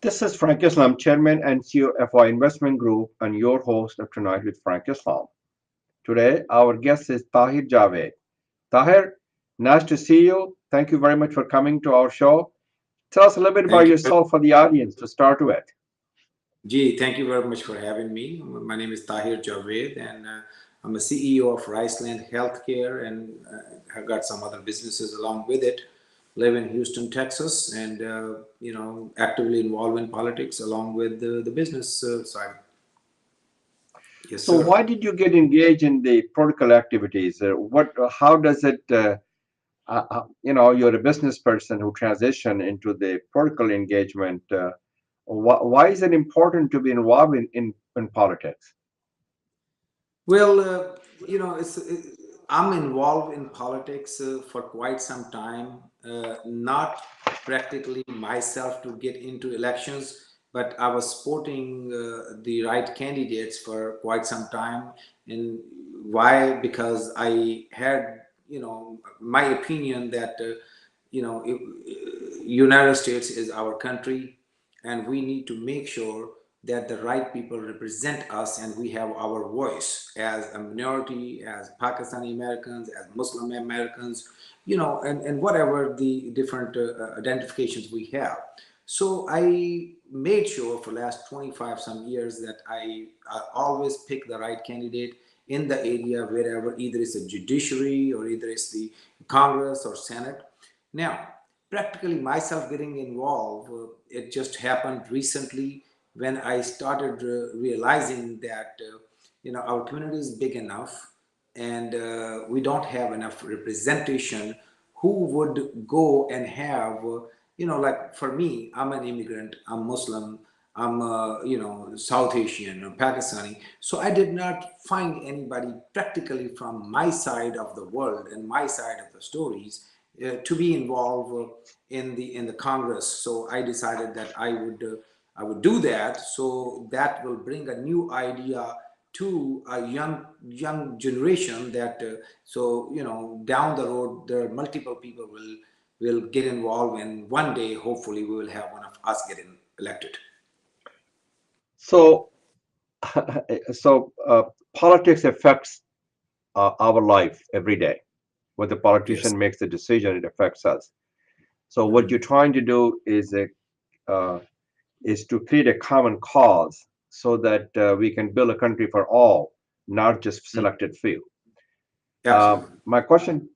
This is Frank Islam, Chairman and CEO of our investment group, and your host of Tonight with Frank Islam. Today, our guest is Tahir Javed. Tahir, nice to see you. Thank you very much for coming to our show. Tell us a little bit about Thank you. yourself for the audience to start with. Gee, thank you very much for having me. My name is Tahir Javed, and I'm a CEO of Riceland Healthcare, and I've got some other businesses along with it. Live in Houston, Texas, and actively involved in politics along with the business side. Yes, So, sir. why did you get engaged in the political activities? How does it, you're a business person who transitioned into the political engagement. Why is it important to be involved in politics? Well, I'm involved in politics for quite some time. Not practically myself to get into elections, but I was supporting the right candidates for quite some time. And why? Because I had, my opinion that, United States is our country, and we need to make sure that the right people represent us and we have our voice as a minority, as Pakistani Americans, as Muslim Americans, and whatever the different identifications we have. So I made sure for last 25 some years that I always pick the right candidate in the area wherever either it's a judiciary or either it's the Congress or Senate. Now, practically myself getting involved, it just happened recently when I started realizing that our community is big enough and we don't have enough representation who would go and have like for me, I'm an immigrant, I'm Muslim, I'm South Asian or Pakistani, so I did not find anybody practically from my side of the world and my side of the stories to be involved in the Congress. So I decided that I would do that. So that will bring a new idea to a young generation. That down the road there are multiple people will get involved, and one day hopefully we will have one of us getting elected. So, politics affects our life every day. When the Yes. politician makes the decision, it affects us. So, what Mhm. you're trying to do uh, is to create a common cause so that we can build a country for all, not just Mhm. selected few. Absolutely. My question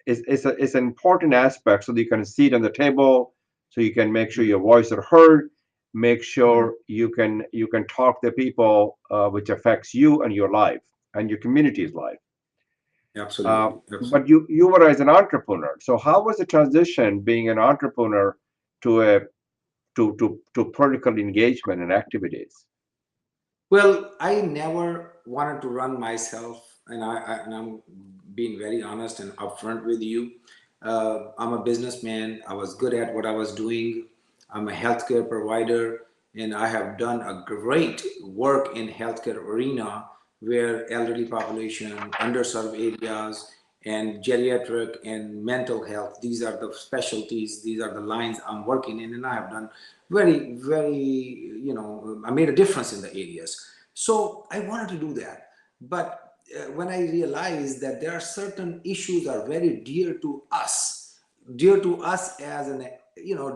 is an important aspect so that you can see it on the table, so you can make sure Mhm. your voice are heard, make Mhm. sure you can talk to people which affects you and your life and your community's life. Absolutely. But Absolutely. you were as an entrepreneur. So how was the transition being an entrepreneur to a to political engagement and activities? Well, I never wanted to run myself, and I'm being very honest and upfront with you. I'm a businessman. I was good at what I was doing. I'm a healthcare provider, and I have done a great work in healthcare arena where elderly population, underserved areas, and geriatric and mental health. These are the specialties. These are the lines I'm working in, and I have done very, very, I made a difference in the areas. So I wanted to do that. But when I realized that there are certain issues are very dear to us as an,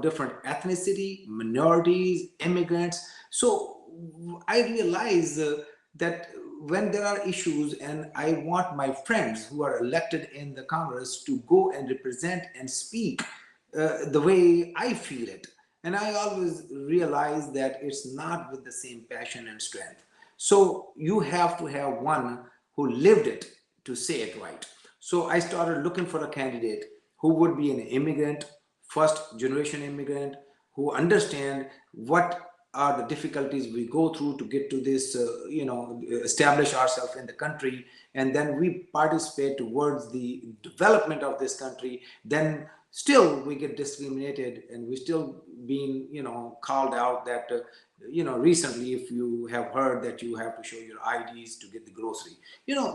different ethnicity, minorities, immigrants. So I realized that when there are issues and I want my friends who are elected in the Congress to go and represent and speak the way I feel it. And I always realize that it's not with the same passion and strength. So you have to have one who lived it to say it right. So I started looking for a candidate who would be an immigrant, first generation immigrant, who understand what are the difficulties we go through to get to this, establish ourselves in the country, and then we participate towards the development of this country. Then still we get discriminated, and we still being, called out that, recently, if you have heard that you have to show your IDs to get the grocery.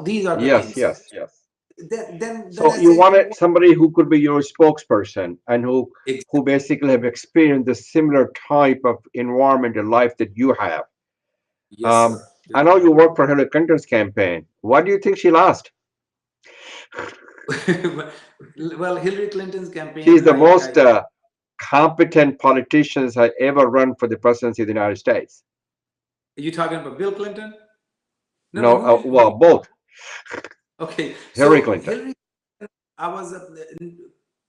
These are the Yes, things. yes, yes. then So I you say, wanted somebody who could be your spokesperson and who exactly. basically have experienced the similar type of environment and life that you have. Yes, sir. Um, I know you work for Hillary Clinton's campaign. Why do you think she lost? Well, Hillary Clinton's campaign, She's the most competent politician I ever run for the presidency of the United States. are you talking about Bill Clinton? No, no, No, who? well, both Okay, Hillary so Clinton. Hillary, I was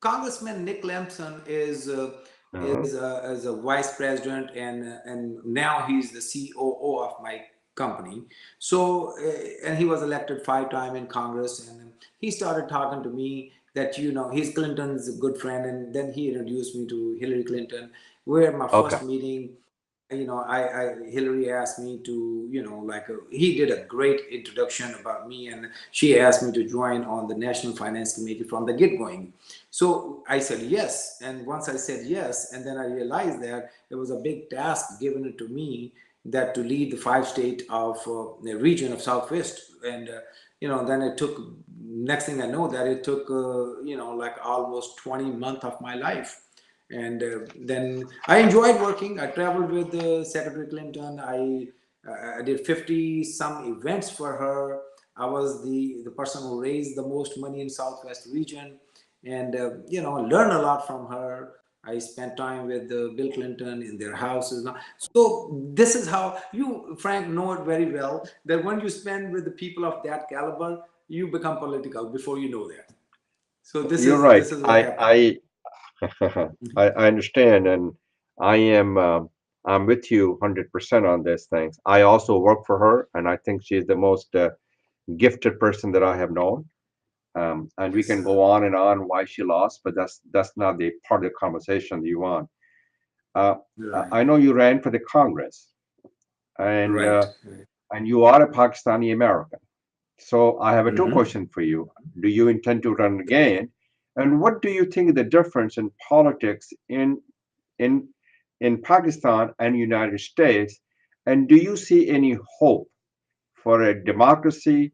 Congressman Nick Lampson Uh-huh. is a vice president, and now he's the COO of my company. So and he was elected 5 times in Congress, and he started talking to me that he's Clinton's good friend, and then he introduced me to Hillary Clinton. We're at my Okay, first meeting. Hillary asked me to, he did a great introduction about me, and she asked me to join on the National Finance Committee from the get going. So I said yes, and once I said yes, and then I realized that there was a big task given to me, that to lead the 5 state of the region of Southwest, and then it took. Next thing I know, that it took like almost 20 months of my life. And then I enjoyed working. I traveled with Secretary Clinton. I did 50 some events for her. I was the person who raised the most money in Southwest region, and learned a lot from her. I spent time with Bill Clinton in their houses. So this is how you, Frank, know it very well, that when you spend with the people of that caliber, you become political before you know that. So this you're is right. this is what happened. I understand, and I am I'm with you 100% on these things. I also work for her, and I think she's the most gifted person that I have known. And we Yes, can sir. go on and on why she lost, but that's not the part of the conversation that you want. Uh, Right. I know you ran for the Congress, and Right. uh, and you are a Pakistani American. So I have a two Mm-hmm. question for you. Do you intend to run again? And what do you think the difference in politics in in Pakistan and United States? And do you see any hope for a democracy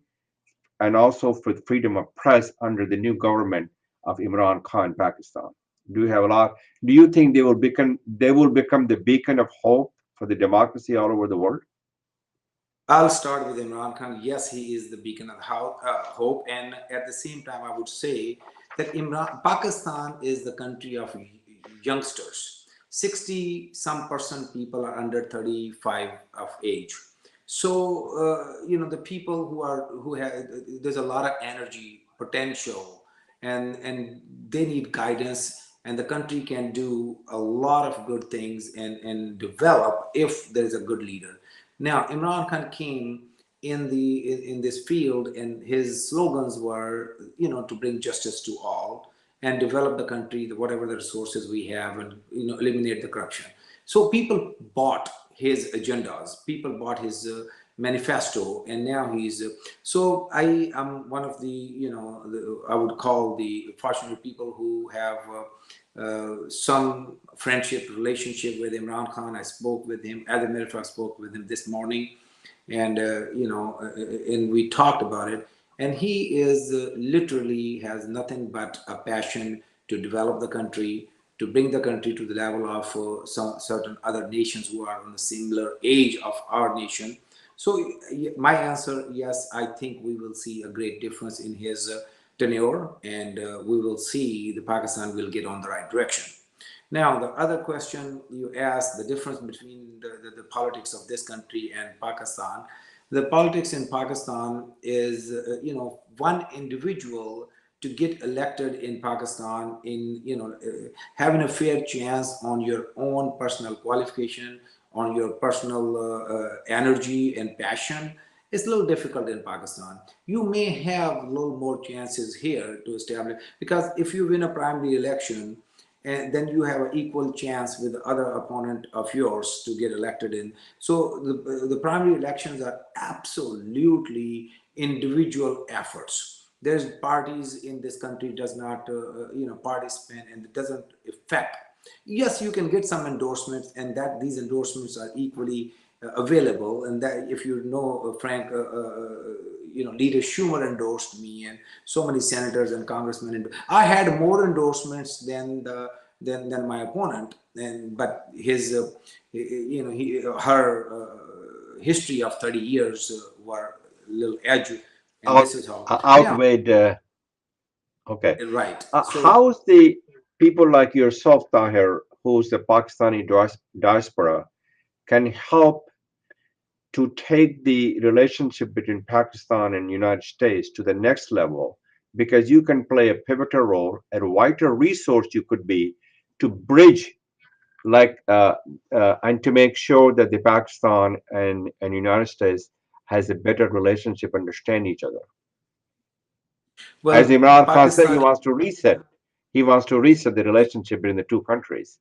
and also for the freedom of press under the new government of Imran Khan in Pakistan? Do you have a lot? Do you think they will become the beacon of hope for the democracy all over the world? I'll start with Imran Khan. Yes, he is the beacon of hope, and at the same time, I would say that Pakistan is the country of youngsters. 60 some percent people are under 35 of age. So the people who have, there's a lot of energy, potential, and they need guidance. And the country can do a lot of good things and develop if there's a good leader. Now, Imran Khan came in this field, and his slogans were, to bring justice to all and develop the country, whatever the resources we have, and eliminate the corruption. So people bought his agendas, people bought his manifesto, and now he's. So I am one of the, I would call the fortunate people who have. Some friendship relationship with Imran Khan. I spoke with him. As a matter of fact, I spoke with him this morning, and and we talked about it. And he is literally has nothing but a passion to develop the country, to bring the country to the level of some certain other nations who are on the similar age of our nation. So my answer, yes, I think we will see a great difference in his tenure, and we will see the Pakistan will get on the right direction. Now, the other question you asked, the difference between the politics of this country and Pakistan. The politics in Pakistan is, one individual to get elected in Pakistan, in having a fair chance on your own personal qualification, on your personal energy and passion. It's a little difficult in Pakistan. You may have a little more chances here to establish, because if you win a primary election, and then you have an equal chance with the other opponent of yours to get elected in. So the primary elections are absolutely individual efforts. There's parties in this country does not participate, and it doesn't affect. Yes, you can get some endorsements, and that these endorsements are equally available. And that, if you know, Frank, leader Schumer endorsed me, and so many senators and congressmen. I had more endorsements than my opponent, and but his her history of 30 years were a little edgy, and Out, this is how now. outweighed. Okay. Right. So How's the people like yourself, Tahir, who's the Pakistani diaspora, can help to take the relationship between Pakistan and United States to the next level? Because you can play a pivotal role, a vital resource you could be to bridge, like, and to make sure that the Pakistan and United States has a better relationship, understand each other. As well, Imran Khan said, he Pakistan. wants to reset. He wants to reset the relationship between the two countries,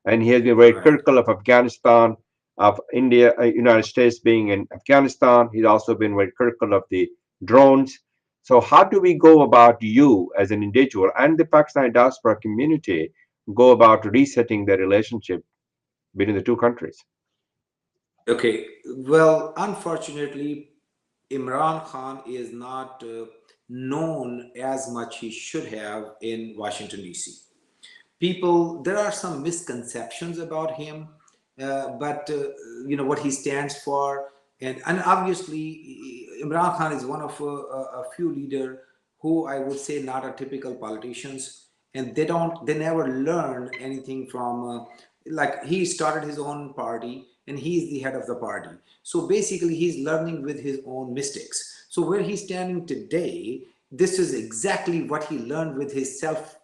and he has been very Right. critical of Afghanistan, of India, United States being in Afghanistan. He's also been very critical of the drones. So, how do we go about, you as an individual and the Pakistani diaspora community go about resetting the relationship between the two countries? Okay. Well, unfortunately, Imran Khan is not known as much he should have in Washington D.C. People, there are some misconceptions about him, but what he stands for, and obviously Imran Khan is one of a few leader who I would say not a typical politicians, and they never learn anything from like he started his own party and he is the head of the party, so basically he's learning with his own mistakes. So where he's standing today, this is exactly what he learned with his self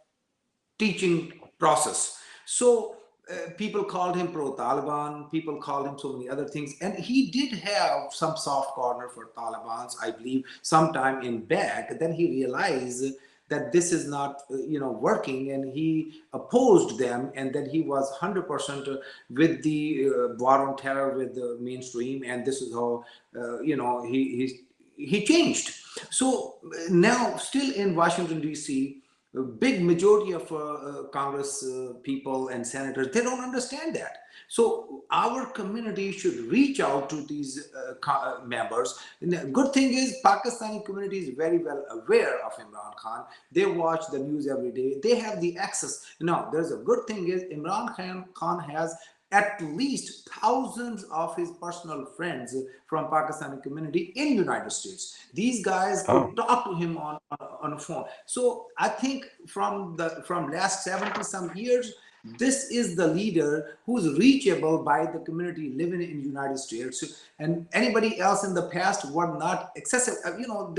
teaching process. So people called him pro Taliban, people called him so many other things, and he did have some soft corner for Talibans, I believe, sometime in back. Then he realized that this is not working, and he opposed them, and then he was 100% with the war on terror with the mainstream, and this is how he changed. So now still in Washington D.C., a big majority of Congress people and senators, they don't understand that. So our community should reach out to these members. And the good thing is Pakistani community is very well aware of Imran Khan. They watch the news every day. They have the access. Now, there's a good thing is Imran Khan has at least thousands of his personal friends from Pakistani community in United States. These guys Oh, could talk to him on a phone. So I think from last 70 some years, this is the leader who's reachable by the community living in United States, and anybody else in the past were not accessible.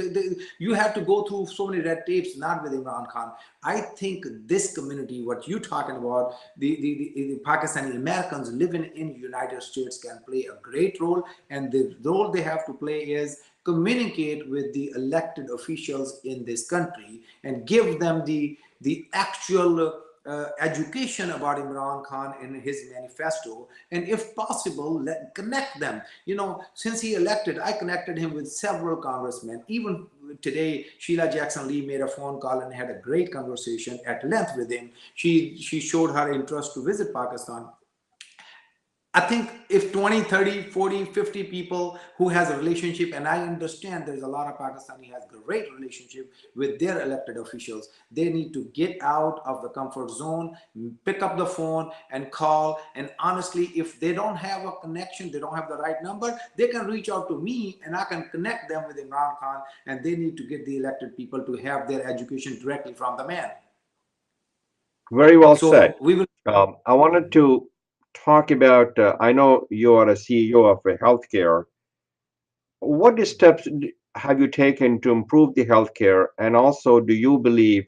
You have to go through so many red tapes, not with Imran Khan. I think this community, what you're talking about, the Pakistani Americans living in United States can play a great role, and the role they have to play is communicate with the elected officials in this country and give them the actual education about Imran Khan in his manifesto, and if possible, connect them. Since he elected, I connected him with several congressmen. Even today, Sheila Jackson Lee made a phone call and had a great conversation at length with him. She showed her interest to visit Pakistan. I think if 20, 30, 40, 50 people who has a relationship, and I understand there's a lot of Pakistani has great relationship with their elected officials, they need to get out of the comfort zone, pick up the phone and call. And honestly, if they don't have a connection, they don't have the right number, they can reach out to me and I can connect them with Imran Khan, and they need to get the elected people to have their education directly from the man. very well said. So we will. I wanted to talk about. I know you are a CEO of a healthcare. What steps have you taken to improve the healthcare, and also, do you believe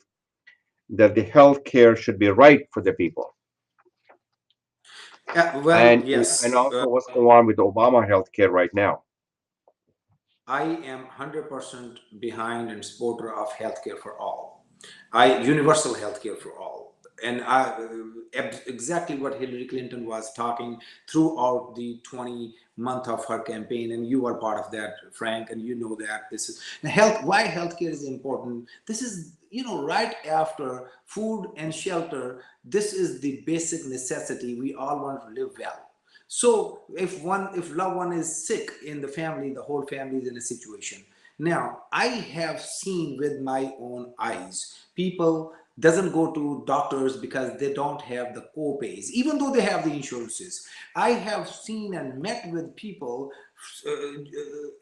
that the healthcare should be right for the people? Well, And yes. also, what's going on with Obama healthcare right now? I am 100% behind and supporter of healthcare for all. I universal healthcare for all, and exactly what Hillary Clinton was talking throughout the 20 month of her campaign, and you are part of that, Frank, and you know that this is health. Why healthcare is important? This is right after food and shelter. This is the basic necessity. We all want to live well. So if loved one is sick in the family, the whole family is in a situation. Now, I have seen with my own eyes people doesn't go to doctors because they don't have the co-pays, even though they have the insurances. I have seen and met with people,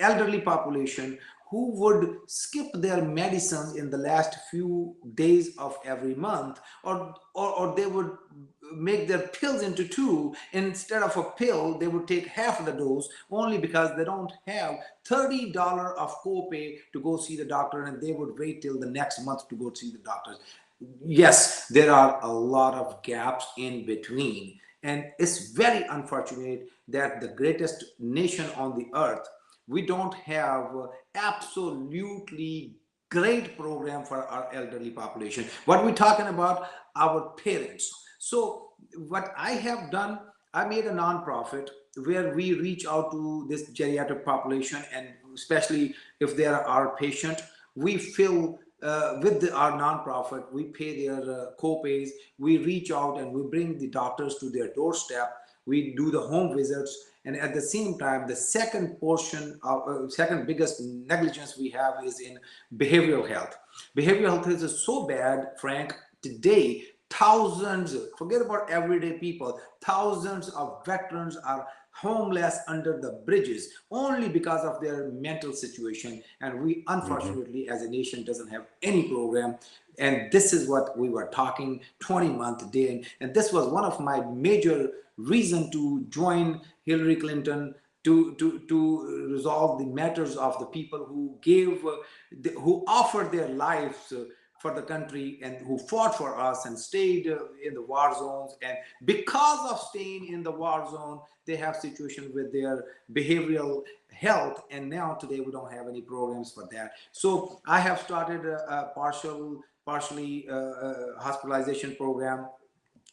elderly population, who would skip their medicines in the last few days of every month, or they would make their pills into two. Instead of a pill, they would take half the dose, only because they don't have $30 of copay to go see the doctor, and they would wait till the next month to go see the doctor. Yes, there are a lot of gaps in between, and it's very unfortunate that the greatest nation on the earth, we don't have absolutely great program for our elderly population. What we're talking about, our parents. So what I have done, I made a nonprofit where we reach out to this geriatric population, and especially if they are our patient, we fill our nonprofit, we pay their co-pays, we reach out and we bring the doctors to their doorstep, we do the home visits, and at the same time, the second portion of second biggest negligence we have is in behavioral health. Behavioral health is so bad, Frank. Today, thousands, forget about everyday people, thousands of veterans are homeless under the bridges only because of their mental situation, and we Mhm. unfortunately as a nation doesn't have any program. And this is what we were talking 20-month day, and this was one of my major reason to join Hillary Clinton, to resolve the matters of the people who gave who offered their lives for the country, and who fought for us and stayed in the war zones. And because of staying in the war zone, they have situations with their behavioral health, and now today we don't have any programs for that. So I have started a partially hospitalization program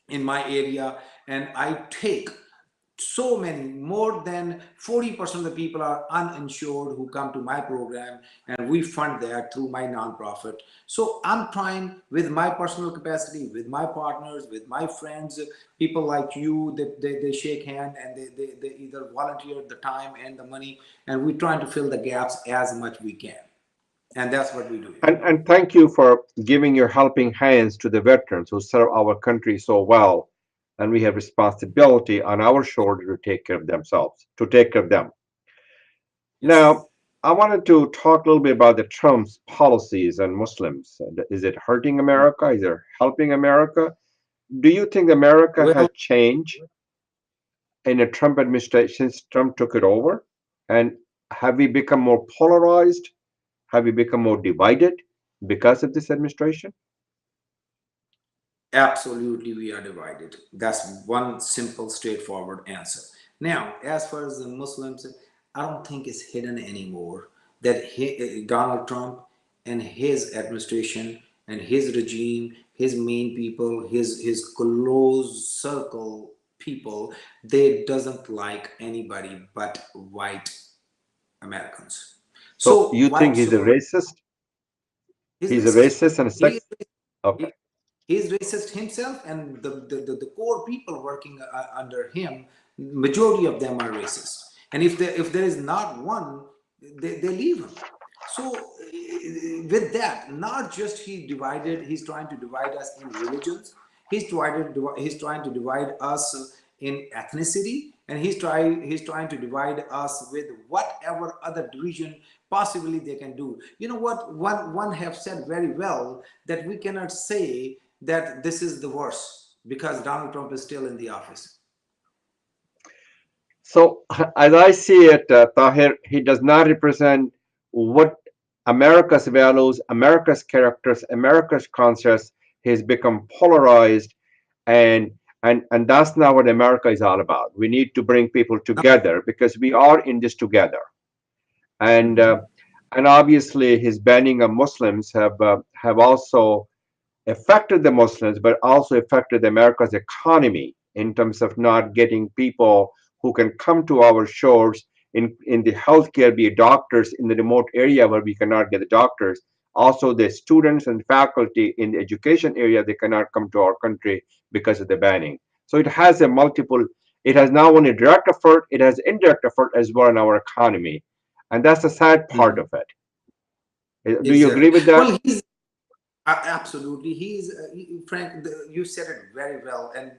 in my area, and I take so many, more than 40% of the people are uninsured who come to my program, and we fund that through my nonprofit. So I'm trying with my personal capacity, with my partners, with my friends, people like you, they shake hand, and they either volunteer the time and the money, and we're trying to fill the gaps as much we can, and that's what we do. And thank you for giving your helping hands to the veterans who serve our country so well. And we have responsibility on our shoulder to take care of themselves, to take care of them. Yes. Now, I wanted to talk a little bit about the Trump's policies on Muslims. Is it hurting America? Is it helping America? Do you think America has Well, changed in the Trump administration since Trump took it over? And have we become more polarized? Have we become more divided because of this administration? absolutely, we are divided. That's one simple, straightforward answer. Now, as far as the Muslims, I don't think it's hidden anymore that Donald Trump and his administration and his regime, his main people, his close circle people, they doesn't like anybody but white Americans. So So you think white he's a supremacy, racist? he's He's a racist. racist and a He, sex. Okay. he's racist himself, and the core people working under him, majority of them are racist. And if there is not one, they leave him. So with that, not just he's trying to divide us in religions, he's trying to divide us in ethnicity, and he's trying to divide us with whatever other division possibly they can do. You know what, one have said very well, that we cannot say that this is the worst because Donald Trump is still in the office. So, as I see it, Tahir, he does not represent what America's values, America's characters, America's concepts. He's become polarized, and and that's not what America is all about. We need to bring people No. together because we are in this together. And Mhm. and obviously, his banning of Muslims have also affected the Muslims, but also affected America's economy in terms of not getting people who can come to our shores in the healthcare, be it doctors in the remote area where we cannot get the doctors. Also, the students and faculty in the education area, they cannot come to our country because of the banning. So it has a multiple, it has not only direct effort, it has indirect effort as well in our economy. And that's the sad part Mhm. of it. Do you agree Exactly. with that? Well, absolutely. Frank, you said it very well. And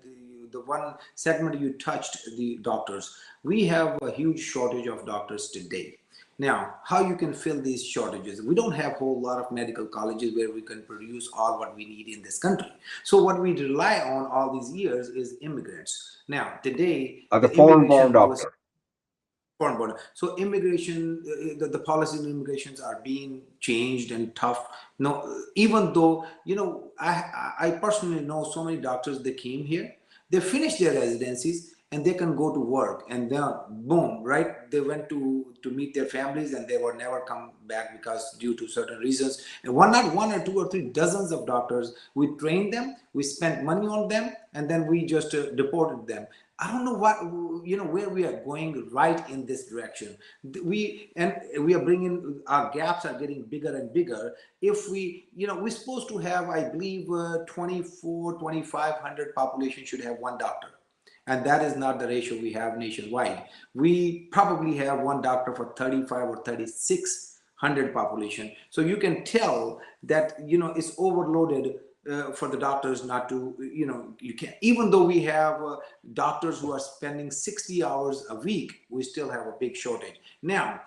the one segment you touched, the doctors, we have a huge shortage of doctors today. Now, how you can fill these shortages? We don't have a whole lot of medical colleges where we can produce all what we need in this country. So what we rely on all these years is immigrants. Now, today, The the foreign immigration born policy, doctor. foreign border. So immigration, the policy in immigrations are being changed and tough. No, even though I personally know so many doctors. They came here, they finished their residencies, and they can go to work, and then boom, right? They went to meet their families, and they were never come back because due to certain reasons. And one, not one or two or three dozens of doctors, we trained them, we spent money on them, and then we just deported them. I don't know what, where we are going right in this direction. We are bringing, our gaps are getting bigger and bigger. If we're supposed to have, I believe, 2,500 population should have one doctor, and that is not the ratio we have nationwide. We probably have one doctor for 35 or 3,600 population. So you can tell that it's overloaded for the doctors not to, you can't, even though we have doctors who are spending 60 hours a week, we still have a big shortage. Now,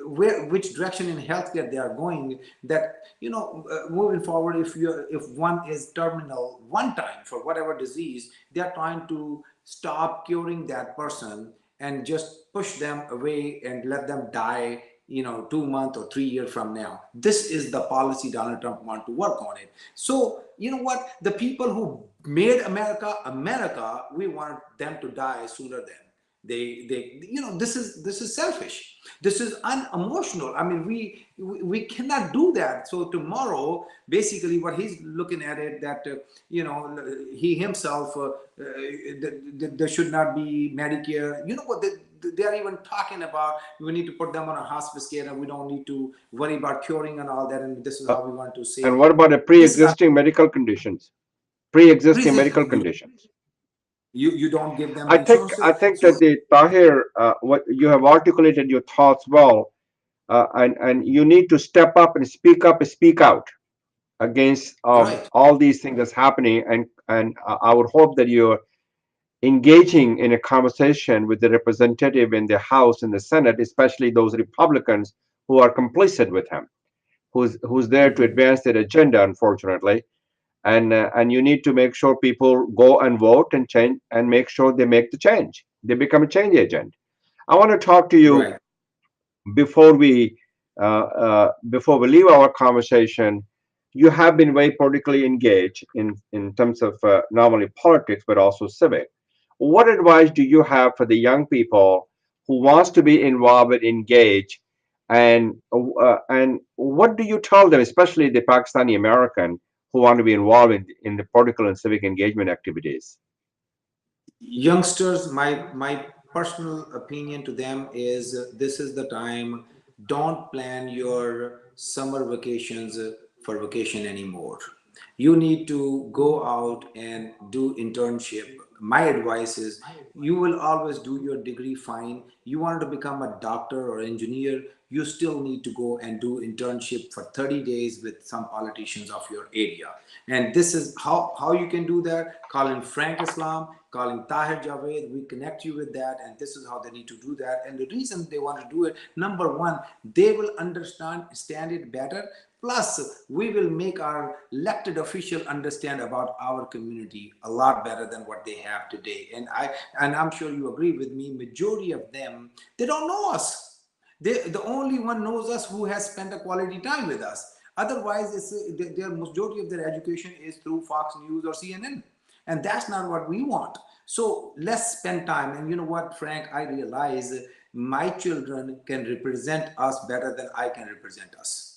which direction in healthcare they are going, that moving forward, if one is terminal one time for whatever disease, they are trying to stop curing that person and just push them away and let them die 2 months or 3 years from now. This is the policy Donald Trump want to work on it. So you know what, the people who made America, we want them to die sooner than they this is selfish, this is unemotional. I mean, we cannot do that. So tomorrow, basically what he's looking at it, that he himself, there should not be Medicare. You know what, they are even talking about, we need to put them on a hospice care, and we don't need to worry about curing and all that, and this is Uh, how we want to and save. what about the This is our pre-existing medical conditions? Pre-existing medical resist. conditions. You don't give them I the think I insurances. think So that the Tahir, what you have articulated your thoughts well, and you need to step up and speak out against right. all these things that's happening, and I would hope that you're engaging in a conversation with the representative in the House and the Senate, especially those Republicans who are complicit with him, who's there to Mhm. advance their agenda, unfortunately. And you need to make sure people go and vote and change, and make sure they make the change. They become a change agent. I want to talk to you Right. before we leave our conversation. You have been very politically engaged in terms of not only politics but also civic. What advice do you have for the young people who wants to be involved and engaged, and what do you tell them, especially the Pakistani American who want to be involved in the political and civic engagement activities? Youngsters, my personal opinion to them is, this is the time. Don't plan your summer vacations for vacation anymore. You need to go out and do internship. My advice is, you will always do your degree fine. You want to become a doctor or engineer, you still need to go and do internship for 30 days with some politicians of your area. And this is how you can do that. Calling Frank Islam, calling Tahir Javed, we connect you with that, and this is how they need to do that. And the reason they want to do it, number one, they will understand it better. Plus, we will make our elected official understand about our community a lot better than what they have today. And I'm sure you agree with me, majority of them, they don't know us. The only one knows us who has spent a quality time with us. Otherwise, their majority of their education is through Fox News or CNN, and that's not what we want. So let's spend time. And you know what, Frank? I realize my children can represent us better than I can represent us.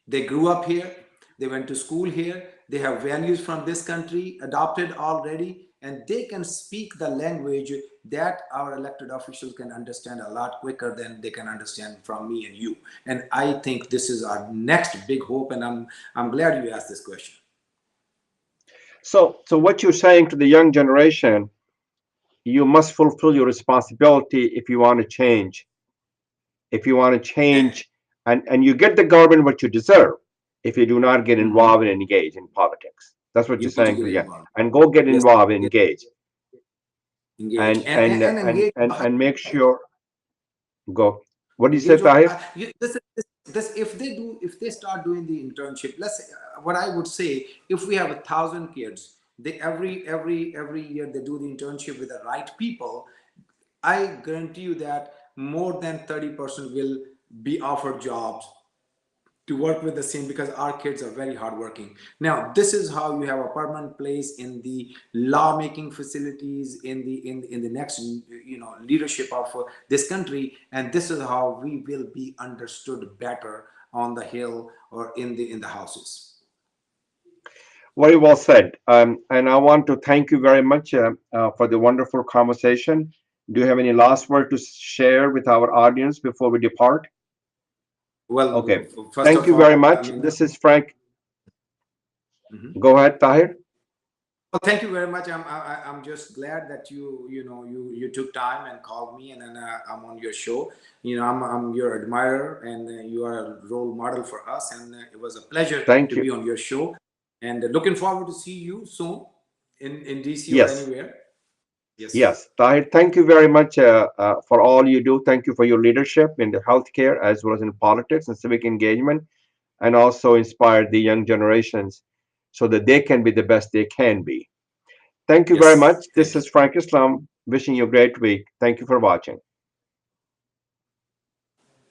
They grew up here, they went to school here, they have values from this country adopted already, and they can speak the language that our elected officials can understand a lot quicker than they can understand from me and you. And I think this is our next big hope, and I'm glad you asked this question. So what you're saying to the young generation, you must fulfill your responsibility if you want to change, if you want to change and you get the government what you deserve if you do not get Hmm. involved and engage in politics. That's what You you're need to saying. get Yeah, involved. and go get Yes, involved, yes, engage, engage and and and and engage. and, and make sure. Go. What do you say, Engage Tahir? this if they do, if they start doing the internship, let's say, what I would say, if we have 1,000 kids, they every year they do the internship with the right people, I guarantee you that more than 30% will be offered jobs to work with the same, because our kids are very hardworking. Now, this is how you have a permanent place in the lawmaking facilities, in the next, leadership of this country, and this is how we will be understood better on the hill or in the houses. Very well said. And I want to thank you very much for the wonderful conversation. Do you have any last word to share with our audience before we depart? Well, Okay. first Thank of you very all, I much. mean, This is Frank. mhm. Go ahead, Tahir. Well, thank you very much. I'm just glad that you took time and called me, and then I'm on your show. I'm your admirer, and you are a role model for us. And it was a pleasure Thank to you. be on your show. And looking forward to see you soon in DC or Yes. anywhere. Yes, Yes. Tahir, thank you very much for all you do. Thank you for your leadership in the healthcare as well as in politics and civic engagement, and also inspire the young generations so that they can be the best they can be. Thank you very yes. much. This Thank you. is Frank Islam wishing you a great week. Thank you for watching.